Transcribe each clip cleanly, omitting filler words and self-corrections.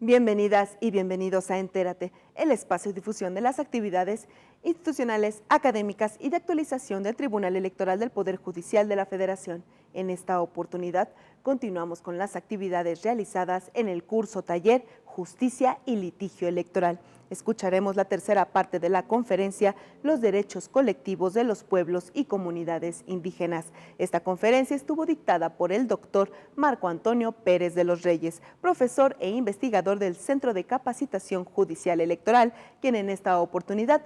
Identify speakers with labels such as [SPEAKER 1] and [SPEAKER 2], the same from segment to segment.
[SPEAKER 1] Bienvenidas y bienvenidos a Entérate, el espacio de difusión de las actividades institucionales, académicas y de actualización del Tribunal Electoral del Poder Judicial de la Federación. En esta oportunidad, continuamos con las actividades realizadas en el curso taller Justicia y Litigio Electoral. Escucharemos la tercera parte de la conferencia Los derechos colectivos de los pueblos y comunidades indígenas. Esta conferencia estuvo dictada por el doctor Marco Antonio Pérez de los Reyes, profesor e investigador del Centro de Capacitación Judicial Electoral, quien en esta oportunidad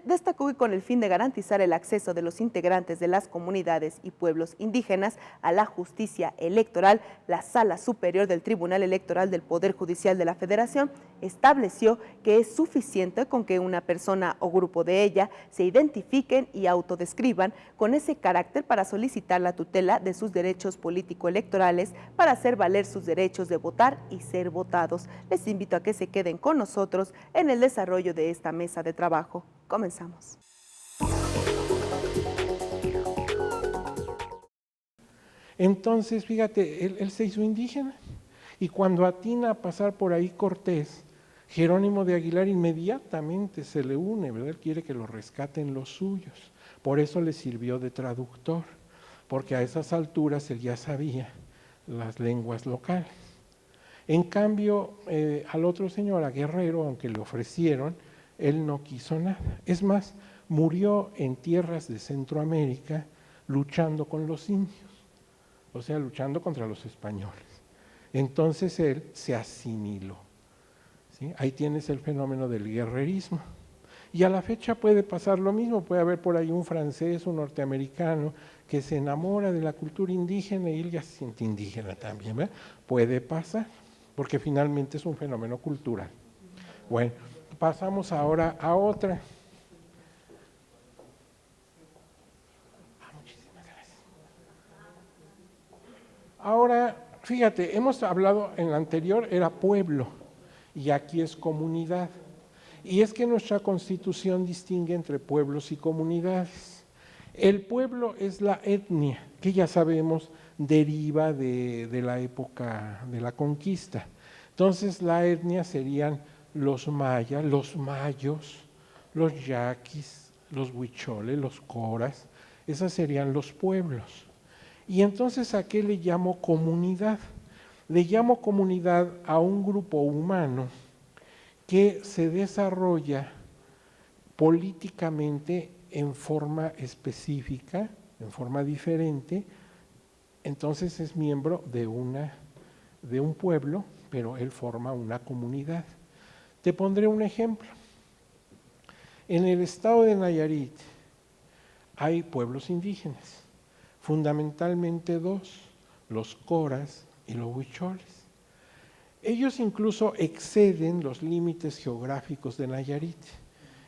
[SPEAKER 1] destacó que con el fin de garantizar el acceso de los integrantes de las comunidades y pueblos indígenas a la justicia electoral, la Sala Superior del Tribunal Electoral del Poder Judicial de la Federación estableció que es suficiente con que una persona o grupo de ella se identifiquen y autodescriban con ese carácter para solicitar la tutela de sus derechos político-electorales para hacer valer sus derechos de votar y ser votados. Les invito a que se queden con nosotros en el desarrollo de esta mesa de trabajo. Comenzamos.
[SPEAKER 2] Entonces, fíjate, él se hizo indígena y cuando atina a pasar por ahí Cortés, Jerónimo de Aguilar inmediatamente se le une, ¿verdad? Él quiere que lo rescaten los suyos, por eso le sirvió de traductor, porque a esas alturas él ya sabía las lenguas locales. En cambio, al otro señor, a Guerrero, aunque le ofrecieron, él no quiso nada. Es más, murió en tierras de Centroamérica luchando con los indios, o sea, luchando contra los españoles. Entonces él se asimiló. ¿Sí? Ahí tienes el fenómeno del guerrerismo. Y a la fecha puede pasar lo mismo, puede haber por ahí un francés, un norteamericano, que se enamora de la cultura indígena y él ya se siente indígena también, ¿verdad? Puede pasar, porque finalmente es un fenómeno cultural. Bueno, pasamos ahora a otra. Muchísimas gracias. Ahora, fíjate, hemos hablado en la anterior, era pueblo, y aquí es comunidad. Y es que nuestra Constitución distingue entre pueblos y comunidades. El pueblo es la etnia, que ya sabemos deriva de la época de la conquista. Entonces la etnia serían los mayas, los mayos, los yaquis, los huicholes, los coras, esos serían los pueblos. Y entonces, ¿a qué le llamo comunidad? Le llamo comunidad a un grupo humano que se desarrolla políticamente en forma específica, en forma diferente, entonces es miembro de un pueblo, pero él forma una comunidad. Te pondré un ejemplo. En el estado de Nayarit hay pueblos indígenas, fundamentalmente dos, los coras y los huicholes. Ellos incluso exceden los límites geográficos de Nayarit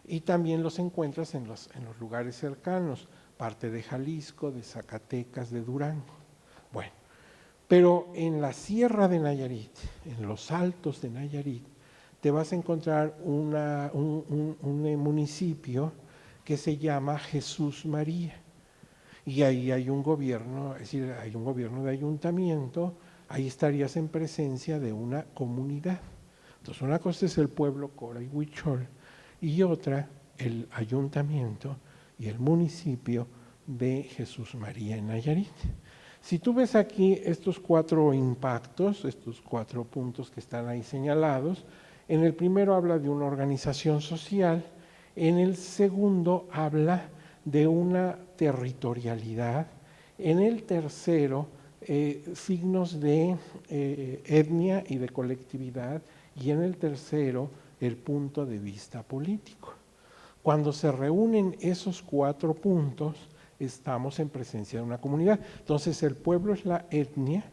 [SPEAKER 2] y también los encuentras en los lugares cercanos, parte de Jalisco, de Zacatecas, de Durango. Bueno, pero en la sierra de Nayarit, en los altos de Nayarit, te vas a encontrar un municipio que se llama Jesús María. Y ahí hay un gobierno, es decir, hay un gobierno de ayuntamiento, ahí estarías en presencia de una comunidad. Entonces, una cosa es el pueblo Cora y Huichol, y otra, el ayuntamiento y el municipio de Jesús María en Nayarit. Si tú ves aquí estos cuatro impactos, estos 4 puntos que están ahí señalados, en el primero habla de una organización social, en el segundo habla de una territorialidad, en el tercero signos de etnia y de colectividad, y en el tercero el punto de vista político. Cuando se reúnen esos 4 puntos, estamos en presencia de una comunidad. Entonces el pueblo es la etnia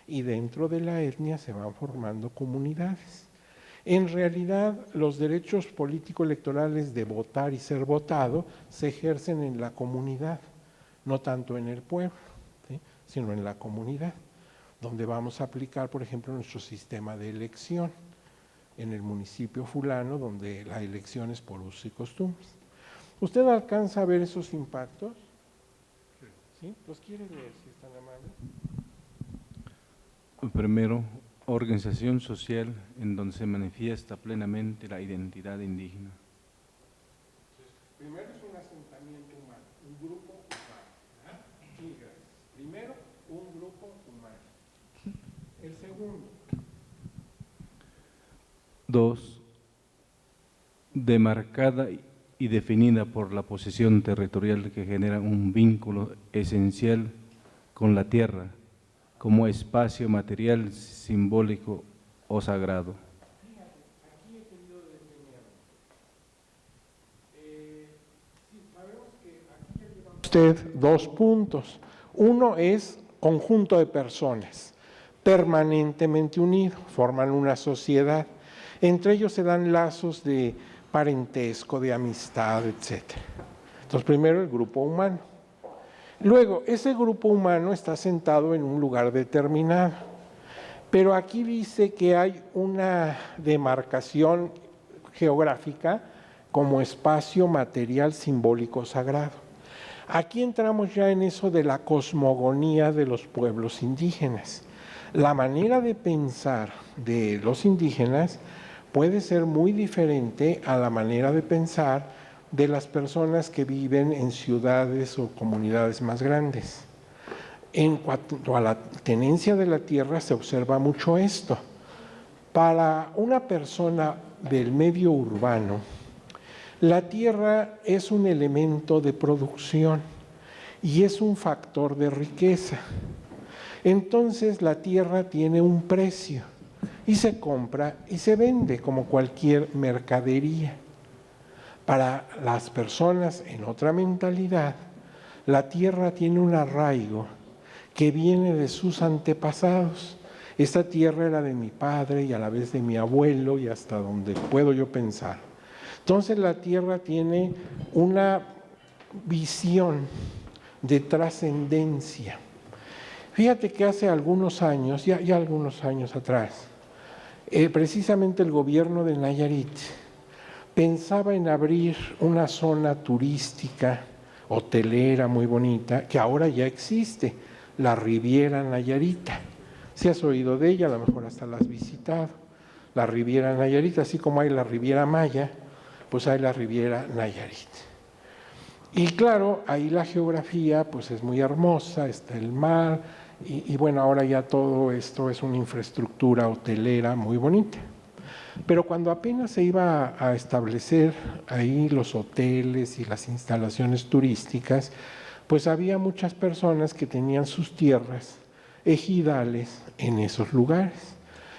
[SPEAKER 2] y dentro de la etnia se van formando comunidades. En realidad, los derechos político-electorales de votar y ser votado se ejercen en la comunidad, no tanto en el pueblo, ¿sí?, sino en la comunidad, donde vamos a aplicar, por ejemplo, nuestro sistema de elección en el municipio fulano, donde la elección es por usos y costumbres. ¿Usted alcanza a ver esos impactos? ¿Sí? ¿Los quiere leer, si es tan amable?
[SPEAKER 3] Primero, organización social en donde se manifiesta plenamente la identidad indígena.
[SPEAKER 2] Primero es un asentamiento humano, un grupo humano. Sí, gracias. Primero, un grupo humano. El segundo.
[SPEAKER 3] 2, demarcada y definida por la posesión territorial que genera un vínculo esencial con la tierra como espacio material, simbólico o sagrado.
[SPEAKER 2] Aquí he querido detenerme. Sí, sabemos que aquí ya lleva usted 2 puntos. Uno es conjunto de personas permanentemente unidos, forman una sociedad. Entre ellos se dan lazos de parentesco, de amistad, etc. Entonces, primero el grupo humano. Luego, ese grupo humano está sentado en un lugar determinado, pero aquí dice que hay una demarcación geográfica como espacio material simbólico sagrado. Aquí entramos ya en eso de la cosmogonía de los pueblos indígenas. La manera de pensar de los indígenas puede ser muy diferente a la manera de pensar de las personas que viven en ciudades o comunidades más grandes. En cuanto a la tenencia de la tierra se observa mucho esto. Para una persona del medio urbano, la tierra es un elemento de producción y es un factor de riqueza. Entonces la tierra tiene un precio y se compra y se vende como cualquier mercadería. Para las personas en otra mentalidad, la tierra tiene un arraigo que viene de sus antepasados. Esta tierra era de mi padre y a la vez de mi abuelo y hasta donde puedo yo pensar. Entonces la tierra tiene una visión de trascendencia. Fíjate que hace algunos años, ya algunos años atrás, precisamente el gobierno de Nayarit pensaba en abrir una zona turística, hotelera muy bonita, que ahora ya existe, la Riviera Nayarita. Si has oído de ella, a lo mejor hasta la has visitado. La Riviera Nayarita, así como hay la Riviera Maya, pues hay la Riviera Nayarit. Y claro, ahí la geografía pues es muy hermosa, está el mar, y bueno, ahora ya todo esto es una infraestructura hotelera muy bonita. Pero cuando apenas se iba a establecer ahí los hoteles y las instalaciones turísticas, pues había muchas personas que tenían sus tierras ejidales en esos lugares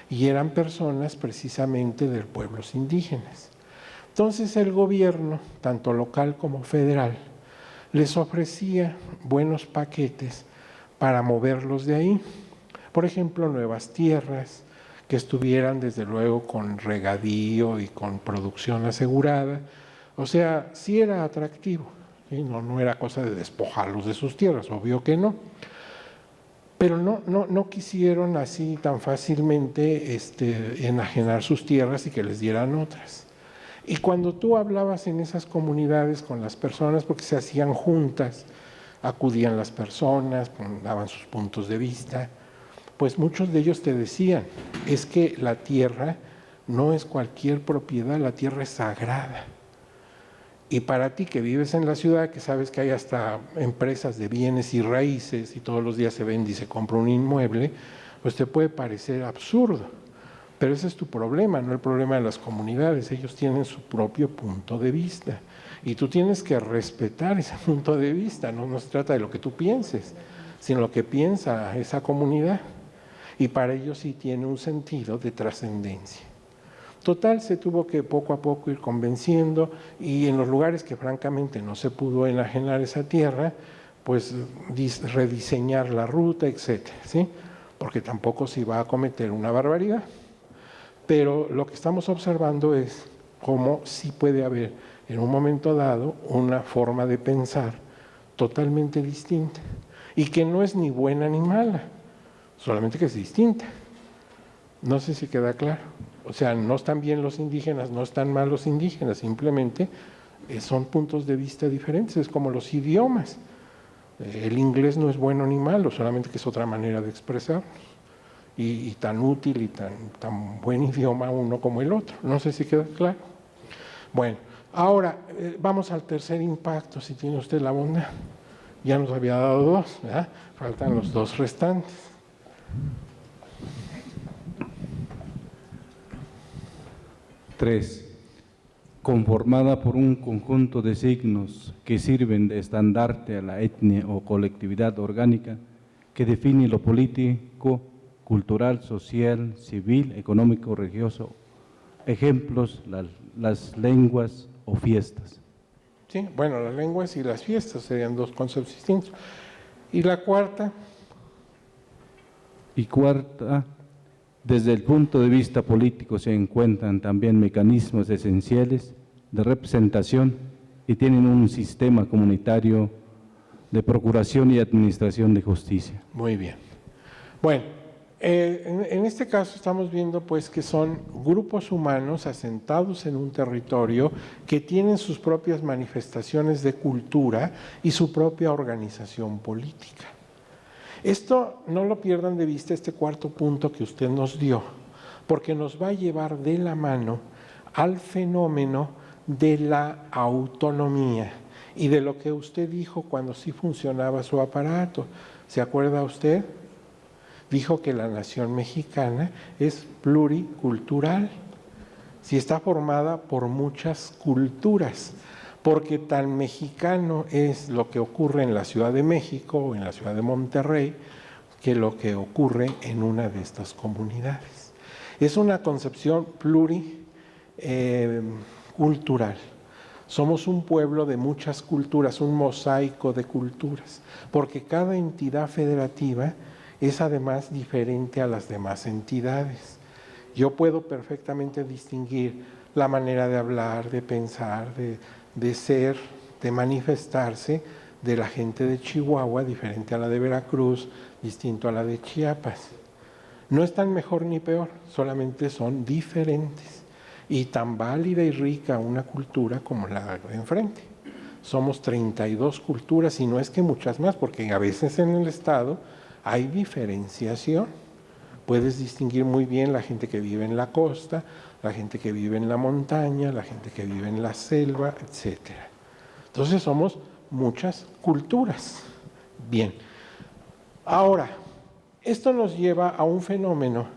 [SPEAKER 2] y eran personas precisamente de pueblos indígenas. Entonces el gobierno, tanto local como federal, les ofrecía buenos paquetes para moverlos de ahí. Por ejemplo, nuevas tierras, que estuvieran desde luego con regadío y con producción asegurada. O sea, sí era atractivo, ¿sí? No era cosa de despojarlos de sus tierras, obvio que no. Pero no quisieron así tan fácilmente enajenar sus tierras y que les dieran otras. Y cuando tú hablabas en esas comunidades con las personas, porque se hacían juntas, acudían las personas, daban sus puntos de vista, pues muchos de ellos te decían, es que la tierra no es cualquier propiedad, la tierra es sagrada. Y para ti que vives en la ciudad, que sabes que hay hasta empresas de bienes y raíces y todos los días se vende y se compra un inmueble, pues te puede parecer absurdo. Pero ese es tu problema, no el problema de las comunidades. Ellos tienen su propio punto de vista y tú tienes que respetar ese punto de vista. No se trata de lo que tú pienses, sino lo que piensa esa comunidad. Y para ellos sí tiene un sentido de trascendencia. Total, se tuvo que poco a poco ir convenciendo y en los lugares que francamente no se pudo enajenar esa tierra, pues rediseñar la ruta, etcétera, ¿sí? Porque tampoco se iba a cometer una barbaridad. pero lo que estamos observando es cómo sí puede haber en un momento dado una forma de pensar totalmente distinta y que no es ni buena ni mala, solamente que es distinta. No sé si queda claro. O sea, no están bien los indígenas, no están mal los indígenas, simplemente son puntos de vista diferentes, es como los idiomas. El inglés no es bueno ni malo, solamente que es otra manera de expresarnos. Y tan útil y tan buen idioma uno como el otro. No sé si queda claro. Bueno, ahora vamos al tercer impacto, si tiene usted la bondad. Ya nos había dado 2, ¿verdad? Faltan los 2 restantes.
[SPEAKER 3] Tres, conformada por un conjunto de signos que sirven de estandarte a la etnia o colectividad orgánica que define lo político, cultural, social, civil, económico, religioso. Ejemplos, las lenguas o fiestas.
[SPEAKER 2] Sí, bueno, las lenguas y las fiestas serían 2 conceptos distintos. Y la cuarta.
[SPEAKER 3] Y cuarta, desde el punto de vista político se encuentran también mecanismos esenciales de representación y tienen un sistema comunitario de procuración y administración de justicia.
[SPEAKER 2] Muy bien. Bueno, en este caso estamos viendo pues que son grupos humanos asentados en un territorio que tienen sus propias manifestaciones de cultura y su propia organización política. Esto no lo pierdan de vista, este cuarto punto que usted nos dio, porque nos va a llevar de la mano al fenómeno de la autonomía y de lo que usted dijo cuando sí funcionaba su aparato. ¿Se acuerda usted? Dijo que la nación mexicana es pluricultural, si está formada por muchas culturas, porque tan mexicano es lo que ocurre en la Ciudad de México o en la Ciudad de Monterrey que lo que ocurre en una de estas comunidades. Es una concepción pluricultural. Somos un pueblo de muchas culturas, un mosaico de culturas, porque cada entidad federativa es además diferente a las demás entidades. Yo puedo perfectamente distinguir la manera de hablar, de pensar, de ser, de manifestarse de la gente de Chihuahua, diferente a la de Veracruz, distinto a la de Chiapas. No están mejor ni peor, solamente son diferentes. Y tan válida y rica una cultura como la de enfrente. Somos 32 culturas y no es que muchas más, porque a veces en el Estado hay diferenciación. Puedes distinguir muy bien la gente que vive en la costa, la gente que vive en la montaña, la gente que vive en la selva, etc. Entonces somos muchas culturas. Bien. Ahora, esto nos lleva a un fenómeno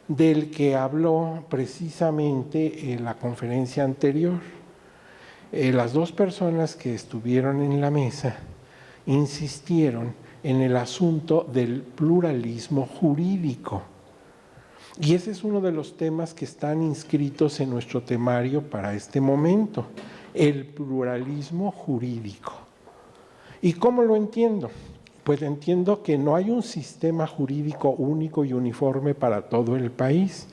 [SPEAKER 2] del que habló precisamente en la conferencia anterior. Las 2 personas que estuvieron en la mesa insistieron en el asunto del pluralismo jurídico. Y ese es uno de los temas que están inscritos en nuestro temario para este momento, el pluralismo jurídico. ¿Y cómo lo entiendo? Pues entiendo que no hay un sistema jurídico único y uniforme para todo el país,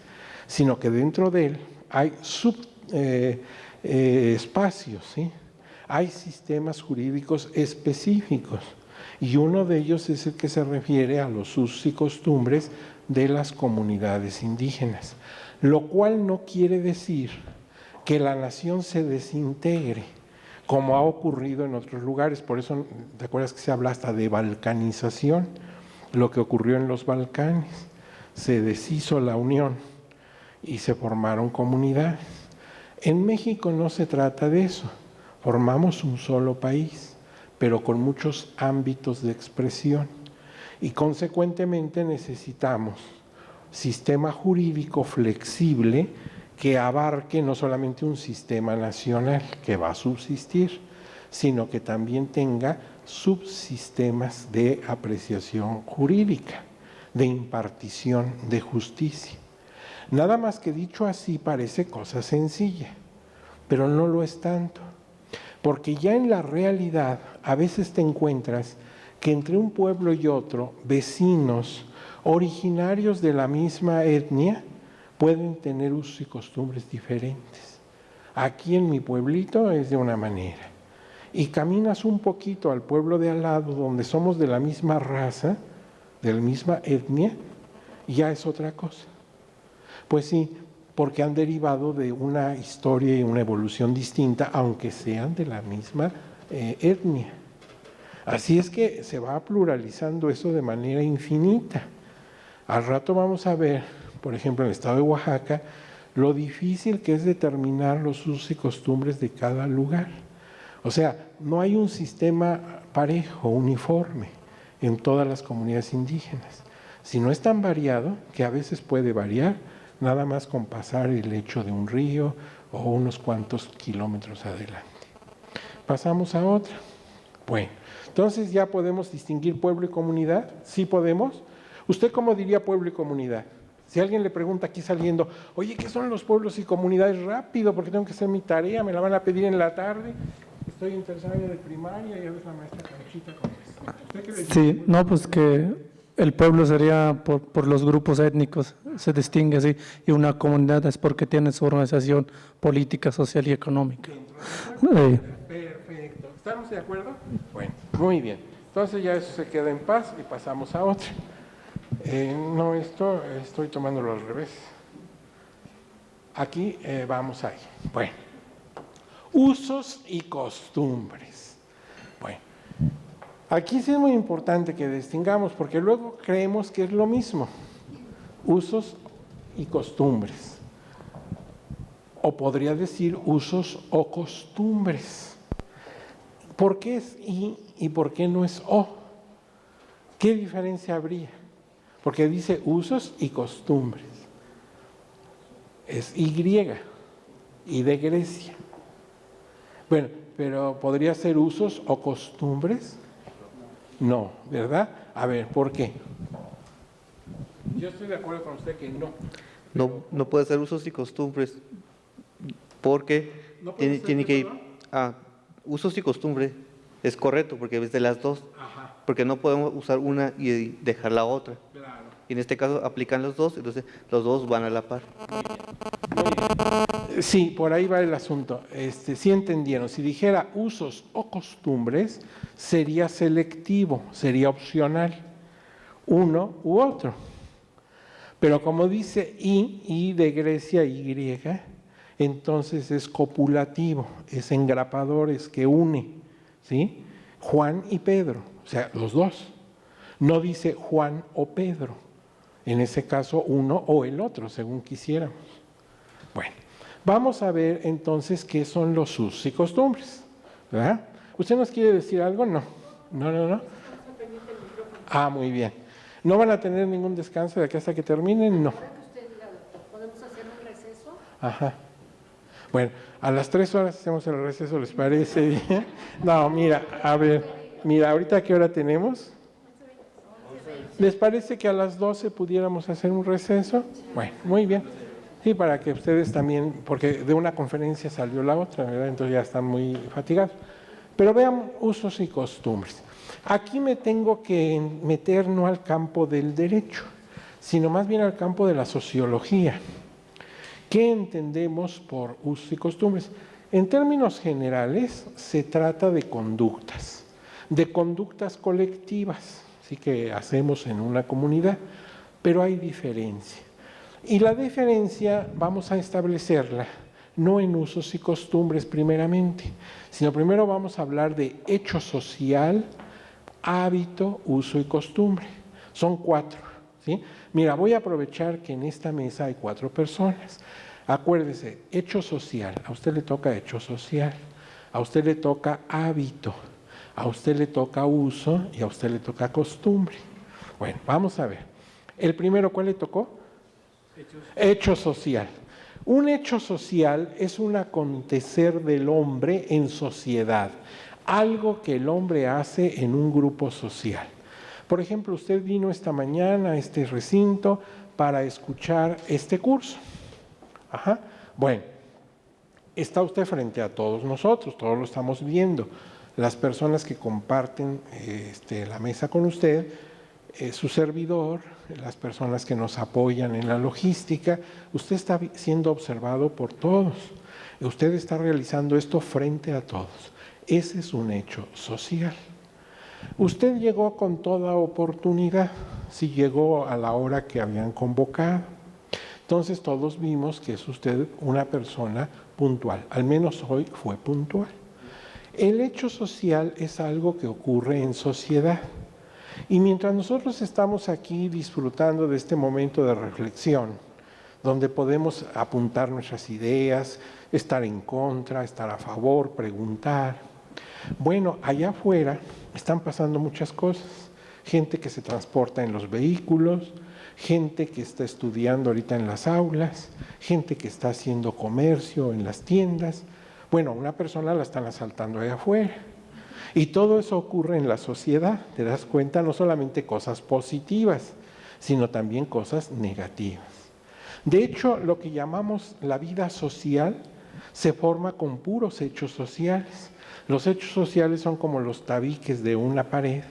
[SPEAKER 2] sino que dentro de él hay espacios, ¿sí? Hay sistemas jurídicos específicos. Y uno de ellos es el que se refiere a los usos y costumbres de las comunidades indígenas, lo cual no quiere decir que la nación se desintegre, como ha ocurrido en otros lugares. Por eso, ¿te acuerdas que se habla hasta de balcanización? Lo que ocurrió en los Balcanes, se deshizo la unión y se formaron comunidades. En México no se trata de eso, formamos un solo país, pero con muchos ámbitos de expresión y consecuentemente necesitamos sistema jurídico flexible que abarque no solamente un sistema nacional que va a subsistir, sino que también tenga subsistemas de apreciación jurídica, de impartición de justicia. Nada más que dicho así parece cosa sencilla, pero no lo es tanto. Porque ya en la realidad a veces te encuentras que entre un pueblo y otro, vecinos originarios de la misma etnia, pueden tener usos y costumbres diferentes. Aquí en mi pueblito es de una manera. Y caminas un poquito al pueblo de al lado, donde somos de la misma raza, de la misma etnia, y ya es otra cosa. Pues sí, porque han derivado de una historia y una evolución distinta, aunque sean de la misma etnia. Así es que se va pluralizando eso de manera infinita. Al rato vamos a ver, por ejemplo, en el estado de Oaxaca, lo difícil que es determinar los usos y costumbres de cada lugar. O sea, no hay un sistema parejo, uniforme, en todas las comunidades indígenas, sino es tan variado que a veces puede variar nada más con pasar el lecho de un río o unos cuantos kilómetros adelante. Pasamos a otra. Bueno, entonces ya podemos distinguir pueblo y comunidad. ¿Sí podemos? ¿Usted cómo diría pueblo y comunidad? Si alguien le pregunta aquí saliendo, oye, ¿qué son los pueblos y comunidades? Rápido, porque tengo que hacer mi tarea, me la van a pedir en la tarde. Estoy en tercer año de primaria y ya ves la maestra Conchita con esto. ¿Usted qué le dice?
[SPEAKER 4] Sí, no, pues que el pueblo sería por los grupos étnicos, se distingue así, y una comunidad es porque tiene su organización política, social y económica.
[SPEAKER 2] Perfecto. ¿Estamos de acuerdo? Bueno, muy bien. Entonces ya eso se queda en paz y pasamos a otra. No, esto estoy tomándolo al revés. Aquí vamos ahí. Bueno, usos y costumbres. Bueno, aquí sí es muy importante que distingamos porque luego creemos que es lo mismo. Usos y costumbres. O podría decir usos o costumbres. ¿Por qué es y por qué no es o? ¿Qué diferencia habría? Porque dice usos y costumbres. Es Y de Grecia. Bueno, pero ¿podría ser usos o costumbres? No, ¿verdad? A ver, ¿por qué? Yo estoy de acuerdo con usted que no.
[SPEAKER 5] No puede ser usos y costumbres, porque
[SPEAKER 2] ¿No puede ser
[SPEAKER 5] tiene que ir
[SPEAKER 2] perdón?
[SPEAKER 5] a usos y costumbres. Es correcto, porque es de las dos.
[SPEAKER 2] Ajá,
[SPEAKER 5] Porque no podemos usar una y dejar la otra.
[SPEAKER 2] claro.
[SPEAKER 5] Y en este caso aplican los dos, entonces los dos van a la par.
[SPEAKER 2] Muy bien. Sí, por ahí va el asunto. Sí entendieron. Si dijera usos o costumbres, sería selectivo, sería opcional, uno u otro. Pero como dice Y de Grecia, Y, entonces es copulativo, es engrapador, es que une, ¿sí? Juan y Pedro, o sea, los dos. No dice Juan o Pedro, en ese caso uno o el otro, según quisiéramos. Bueno, vamos a ver entonces qué son los usos y costumbres, ¿verdad? ¿Usted nos quiere decir algo? No. No. Ah, muy bien. ¿No van a tener ningún descanso de aquí hasta que terminen? No.
[SPEAKER 6] ¿Podemos hacer un receso?
[SPEAKER 2] Ajá. Bueno, a las 3 horas hacemos el receso, ¿les parece bien? No, mira, a ver, ahorita ¿a qué hora tenemos? ¿Les parece que a las 12 pudiéramos hacer un receso? Bueno, muy bien. Sí, para que ustedes también, porque de una conferencia salió la otra, ¿verdad? Entonces ya están muy fatigados. Pero vean usos y costumbres. Aquí me tengo que meter no al campo del derecho, sino más bien al campo de la sociología. ¿Qué entendemos por usos y costumbres? En términos generales, se trata de conductas colectivas, ¿sí? Que hacemos en una comunidad, pero hay diferencia. Y la diferencia vamos a establecerla no en usos y costumbres primeramente, sino primero vamos a hablar de hecho social, hábito, uso y costumbre. Son 4, ¿sí? Mira, voy a aprovechar que en esta mesa hay 4 personas. Acuérdese, hecho social, a usted le toca hecho social, a usted le toca hábito, a usted le toca uso y a usted le toca costumbre. Bueno, vamos a ver. El primero, ¿cuál le tocó? Hecho social. Un hecho social es un acontecer del hombre en sociedad, algo que el hombre hace en un grupo social. Por ejemplo, usted vino esta mañana a este recinto para escuchar este curso. Ajá. Bueno, está usted frente a todos nosotros, todos lo estamos viendo. Las personas que comparten la mesa con usted su servidor, las personas que nos apoyan en la logística, usted está siendo observado por todos. Usted está realizando esto frente a todos. Ese es un hecho social. Usted llegó con toda oportunidad, si llegó a la hora que habían convocado. Entonces todos vimos que es usted una persona puntual, al menos hoy fue puntual. El hecho social es algo que ocurre en sociedad. Y mientras nosotros estamos aquí disfrutando de este momento de reflexión, donde podemos apuntar nuestras ideas, estar en contra, estar a favor, preguntar. Bueno, allá afuera están pasando muchas cosas. Gente que se transporta en los vehículos, gente que está estudiando ahorita en las aulas, gente que está haciendo comercio en las tiendas. Bueno, una persona la están asaltando allá afuera. Y todo eso ocurre en la sociedad, te das cuenta, no solamente cosas positivas, sino también cosas negativas. De hecho, lo que llamamos la vida social se forma con puros hechos sociales. Los hechos sociales son como los tabiques de una pared,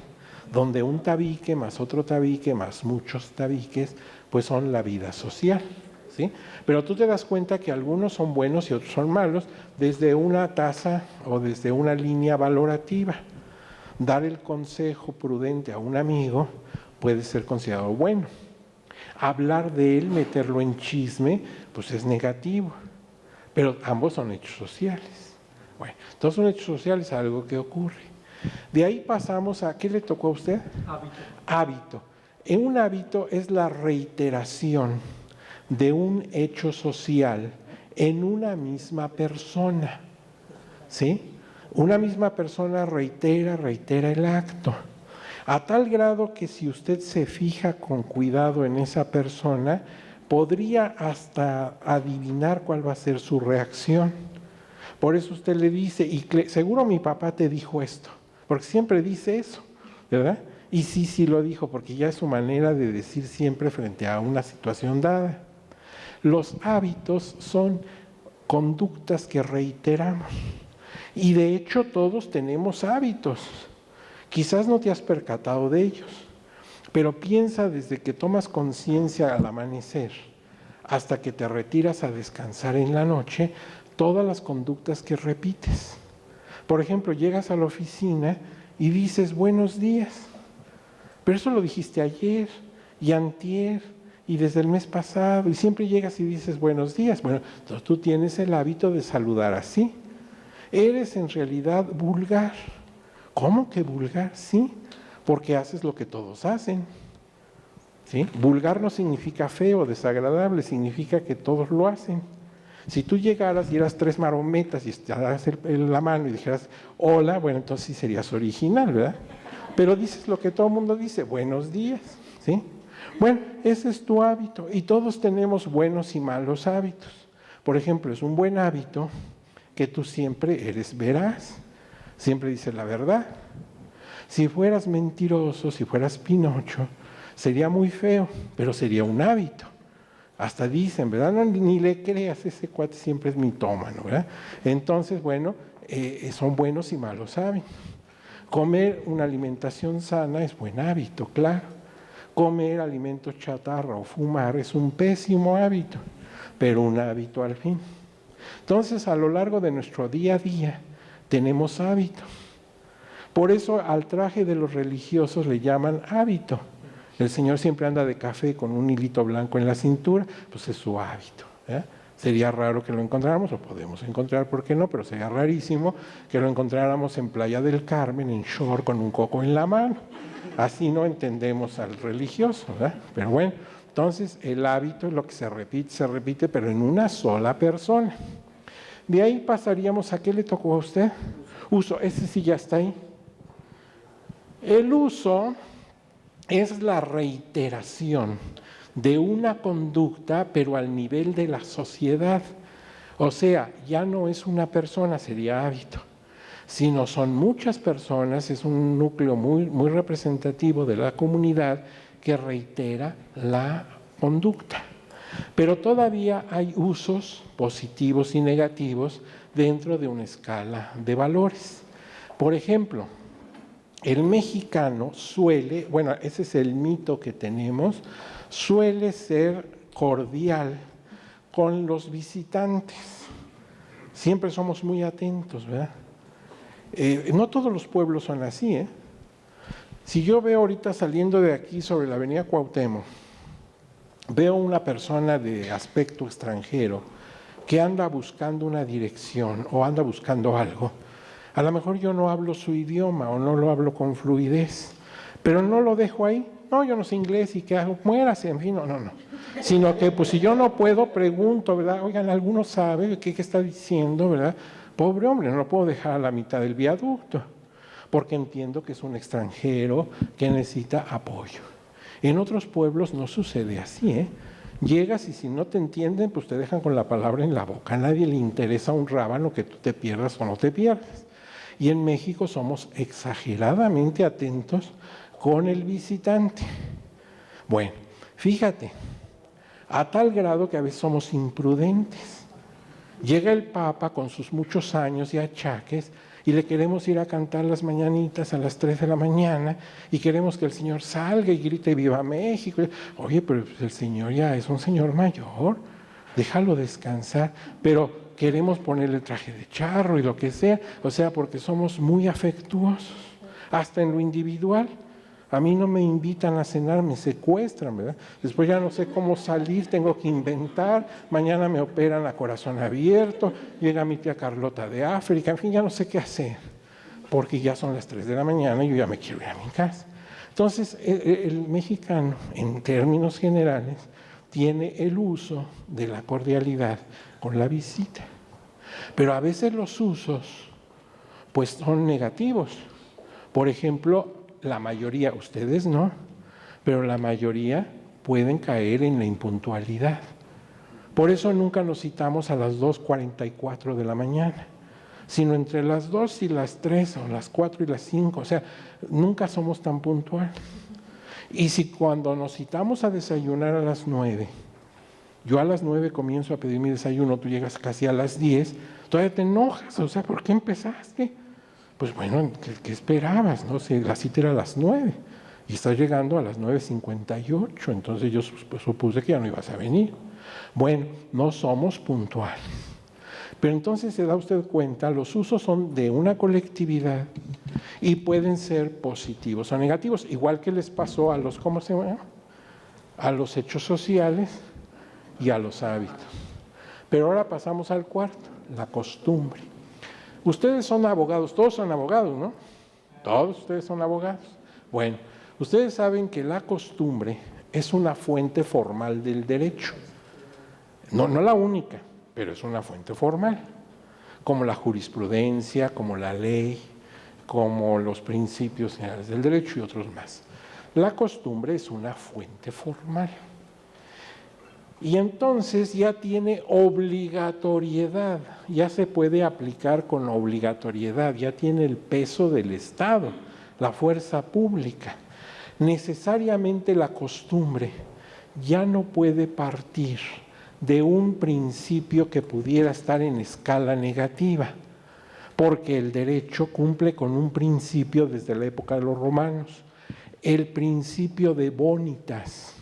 [SPEAKER 2] donde un tabique más otro tabique más muchos tabiques, pues son la vida social, ¿sí? Pero tú te das cuenta que algunos son buenos y otros son malos desde una tasa o desde una línea valorativa. Dar el consejo prudente a un amigo puede ser considerado bueno. Hablar de él, meterlo en chisme, pues es negativo. Pero ambos son hechos sociales. Bueno, entonces un hecho social es algo que ocurre. De ahí pasamos a, ¿qué le tocó a usted?
[SPEAKER 4] Hábito.
[SPEAKER 2] Hábito. Un hábito es la reiteración de un hecho social en una misma persona, ¿sí? Una misma persona reitera el acto, a tal grado que si usted se fija con cuidado en esa persona, podría hasta adivinar cuál va a ser su reacción. Por eso usted le dice, y seguro mi papá te dijo esto, porque siempre dice eso, ¿verdad? Y sí lo dijo, porque ya es su manera de decir siempre frente a una situación dada. Los hábitos son conductas que reiteramos. Y de hecho todos tenemos hábitos. Quizás no te has percatado de ellos, pero piensa desde que tomas conciencia al amanecer hasta que te retiras a descansar en la noche, todas las conductas que repites. Por ejemplo, llegas a la oficina y dices buenos días, pero eso lo dijiste ayer y antier y desde el mes pasado, y siempre llegas y dices buenos días. Bueno, entonces tú tienes el hábito de saludar así. Eres en realidad vulgar. ¿Cómo que vulgar? Sí, porque haces lo que todos hacen. ¿Sí? Vulgar no significa feo, desagradable, significa que todos lo hacen. Si tú llegaras y eras tres marometas y te das la mano y dijeras hola, bueno, entonces sí serías original, ¿verdad? Pero dices lo que todo el mundo dice, buenos días, ¿sí? Bueno, ese es tu hábito y todos tenemos buenos y malos hábitos. Por ejemplo, es un buen hábito que tú siempre eres veraz, siempre dices la verdad. Si fueras mentiroso, si fueras Pinocho, sería muy feo, pero sería un hábito. Hasta dicen, ¿verdad? No, ni le creas, ese cuate siempre es mitómano, ¿verdad? Entonces, bueno, son buenos y malos hábitos. Comer una alimentación sana es buen hábito, claro. Comer alimentos chatarra o fumar es un pésimo hábito, pero un hábito al fin. Entonces, a lo largo de nuestro día a día, tenemos hábitos. Por eso al traje de los religiosos le llaman hábito. El Señor siempre anda de café con un hilito blanco en la cintura, pues es su hábito. Sería raro que lo encontráramos, lo podemos encontrar, ¿por qué no? Pero sería rarísimo que lo encontráramos en Playa del Carmen, en short, con un coco en la mano. Así no entendemos al religioso, ¿verdad? Pero bueno, entonces el hábito es lo que se repite, pero en una sola persona. De ahí pasaríamos a, ¿qué le tocó a usted? Uso, ese sí ya está ahí. El uso es la reiteración de una conducta, pero al nivel de la sociedad. O sea, ya no es una persona, sería hábito, sino son muchas personas, es un núcleo muy representativo de la comunidad que reitera la conducta. Pero todavía hay usos positivos y negativos dentro de una escala de valores. Por ejemplo, el mexicano suele, bueno, ese es el mito que tenemos, suele ser cordial con los visitantes. Siempre somos muy atentos, ¿verdad? No todos los pueblos son así, ¿eh? Si yo veo ahorita saliendo de aquí sobre la avenida Cuauhtémoc, veo una persona de aspecto extranjero que anda buscando una dirección o anda buscando algo, a lo mejor yo no hablo su idioma o no lo hablo con fluidez, pero no lo dejo ahí. No, yo no sé inglés y qué hago, muérase, en fin, no. Sino que pues si yo no puedo, pregunto, ¿verdad? Oigan, ¿alguno sabe qué está diciendo, verdad? Pobre hombre, no lo puedo dejar a la mitad del viaducto, porque entiendo que es un extranjero que necesita apoyo. En otros pueblos no sucede así, ¿eh? Llegas y si no te entienden, pues te dejan con la palabra en la boca. A nadie le interesa un rábano que tú te pierdas o no te pierdas. Y en México somos exageradamente atentos con el visitante. Bueno, fíjate, a tal grado que a veces somos imprudentes. Llega el Papa con sus muchos años y achaques y le queremos ir a cantar las mañanitas a las 3 de la mañana y queremos que el Señor salga y grite ¡Viva México! Oye, pero el Señor ya es un señor mayor, déjalo descansar, pero queremos ponerle traje de charro y lo que sea, o sea, porque somos muy afectuosos, hasta en lo individual. A mí no me invitan a cenar, me secuestran, ¿verdad? Después ya no sé cómo salir, tengo que inventar, mañana me operan a corazón abierto, llega mi tía Carlota de África, en fin, ya no sé qué hacer, porque ya son las 3 de la mañana y yo ya me quiero ir a mi casa. Entonces, el mexicano, en términos generales, tiene el uso de la cordialidad con la visita. Pero a veces los usos, pues, son negativos. Por ejemplo, la mayoría, ustedes no, pero la mayoría pueden caer en la impuntualidad. Por eso nunca nos citamos a las 2:44 de la mañana, sino entre las 2 y las 3 o las 4 y las 5, o sea, nunca somos tan puntuales. Y si cuando nos citamos a desayunar a las 9, yo a las 9 comienzo a pedir mi desayuno, tú llegas casi a las 10, todavía te enojas, o sea, ¿por qué empezaste? Pues bueno, ¿qué esperabas? ¿No? Si la cita era a las 9 y estás llegando a las 9:58, entonces yo supuse que ya no ibas a venir. Bueno, no somos puntuales. Pero entonces se da usted cuenta, los usos son de una colectividad y pueden ser positivos o negativos, igual que les pasó a los, ¿cómo se llama? A los hechos sociales y a los hábitos. Pero ahora pasamos al cuarto, la costumbre. Ustedes son abogados, todos son abogados, ¿no? Todos ustedes son abogados. Bueno, ustedes saben que la costumbre es una fuente formal del derecho. No la única, pero es una fuente formal, como la jurisprudencia, como la ley, como los principios generales del derecho y otros más. La costumbre es una fuente formal. Y entonces ya tiene obligatoriedad, ya se puede aplicar con obligatoriedad, ya tiene el peso del Estado, la fuerza pública. Necesariamente la costumbre ya no puede partir de un principio que pudiera estar en escala negativa, porque el derecho cumple con un principio desde la época de los romanos, el principio de bonitas.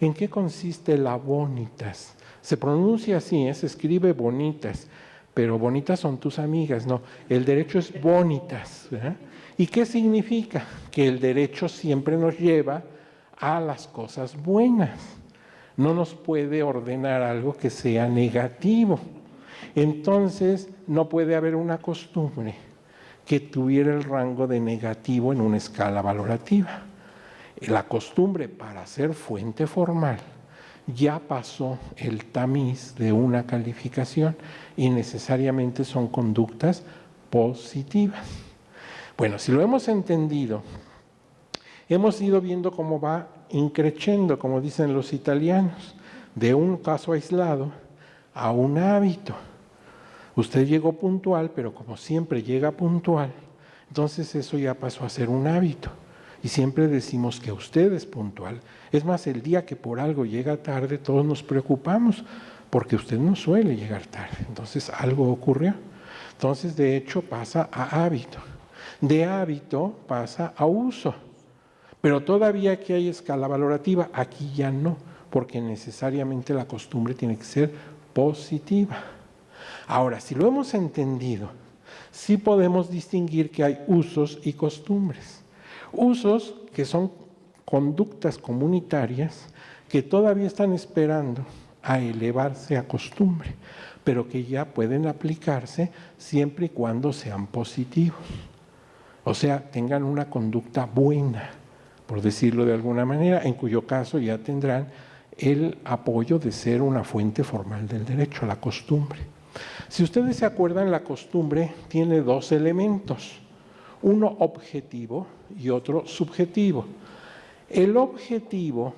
[SPEAKER 2] ¿En qué consiste la bonitas? Se pronuncia así, se escribe bonitas, pero bonitas son tus amigas, no, el derecho es bonitas, ¿verdad? ¿Y qué significa? Que el derecho siempre nos lleva a las cosas buenas, no nos puede ordenar algo que sea negativo. Entonces, no puede haber una costumbre que tuviera el rango de negativo en una escala valorativa. La costumbre, para ser fuente formal, ya pasó el tamiz de una calificación y necesariamente son conductas positivas. Bueno, si lo hemos entendido, hemos ido viendo cómo va increciendo, como dicen los italianos, de un caso aislado a un hábito. Usted llegó puntual, pero como siempre llega puntual, entonces eso ya pasó a ser un hábito. Y siempre decimos que usted es puntual. Es más, el día que por algo llega tarde, todos nos preocupamos, porque usted no suele llegar tarde. Entonces, algo ocurrió. Entonces, de hecho, pasa a hábito. De hábito pasa a uso. Pero todavía aquí hay escala valorativa, aquí ya no, porque necesariamente la costumbre tiene que ser positiva. Ahora, si lo hemos entendido, sí podemos distinguir que hay usos y costumbres. Usos que son conductas comunitarias que todavía están esperando a elevarse a costumbre, pero que ya pueden aplicarse siempre y cuando sean positivos. O sea, tengan una conducta buena, por decirlo de alguna manera, en cuyo caso ya tendrán el apoyo de ser una fuente formal del derecho, la costumbre. Si ustedes se acuerdan, la costumbre tiene dos elementos, uno objetivo y otro subjetivo. El objetivo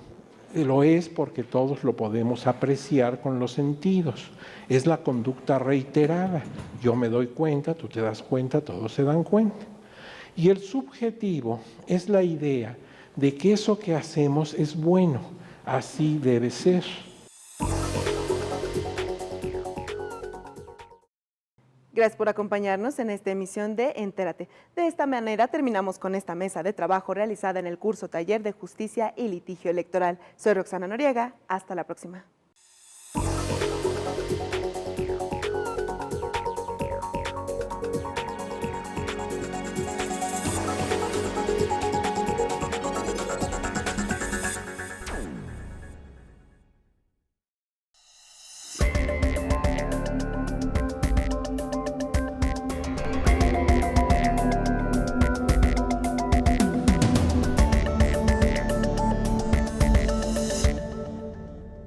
[SPEAKER 2] lo es porque todos lo podemos apreciar con los sentidos, es la conducta reiterada. Yo me doy cuenta, tú te das cuenta, todos se dan cuenta. Y el subjetivo es la idea de que eso que hacemos es bueno, así debe ser.
[SPEAKER 1] Gracias por acompañarnos en esta emisión de Entérate. De esta manera terminamos con esta mesa de trabajo realizada en el curso Taller de Justicia y Litigio Electoral. Soy Roxana Noriega, hasta la próxima.